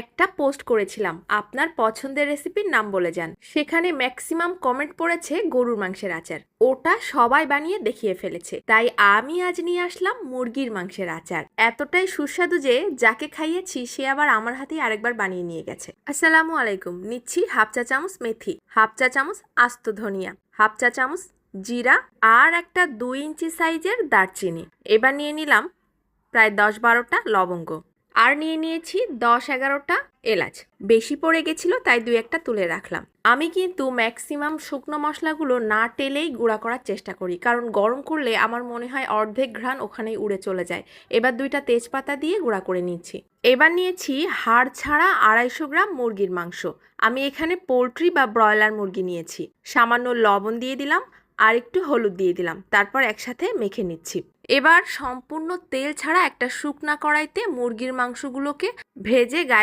একটা পোস্ট করেছিলাম আপনার পছন্দের রেসিপির নাম বলে যান, সেখানে ম্যাক্সিমাম কমেন্ট পড়েছে গরুর মাংসের আচার। ওটা সবাই বানিয়ে দেখিয়ে ফেলেছে, তাই আমি আজ নিয়ে আসলাম মুরগির মাংসের আচার। এতটাই সুস্বাদু যে যাকে খাইয়েছি সে আবার আমার হাতেই আরেকবার বানিয়ে নিয়ে গেছে। আসসালামু আলাইকুম। নিচ্ছি হাফ চা চামচ মেথি, হাফ চা চামচ আস্ত ধনিয়া, হাফ চা চামচ জিরা, আর একটা 2 ইঞ্চি সাইজের দারচিনি। এবার নিয়ে নিলাম প্রায় 10-12টা লবঙ্গ, আর নিয়ে নিয়েছি 10-11টা এলাচ। বেশি পড়ে গেছিল তাই 2-1টা তুলে রাখলাম। আমি কিন্তু ম্যাক্সিমাম শুকনো মশলাগুলো না টেলেই গুঁড়া করার চেষ্টা করি, কারণ গরম করলে আমার মনে হয় অর্ধেক ঘ্রাণ ওখানেই উড়ে চলে যায়। এবার 2টা তেজপাতা দিয়ে গুঁড়া করে নিচ্ছি। এবার নিয়েছি হাড় ছাড়া 250 গ্রাম মুরগির মাংস। আমি এখানে পোলট্রি বা ব্রয়লার মুরগি নিয়েছি। সামান্য লবণ দিয়ে দিলাম, আর একটু হলুদ দিয়ে দিলাম, তারপর একসাথে মেখে নিচ্ছি। এবার সম্পূর্ণ তেল ছাড়া একটা শুকনা কড়াইতে মুরগির মাংসগুলোকে ভেজে গায়ে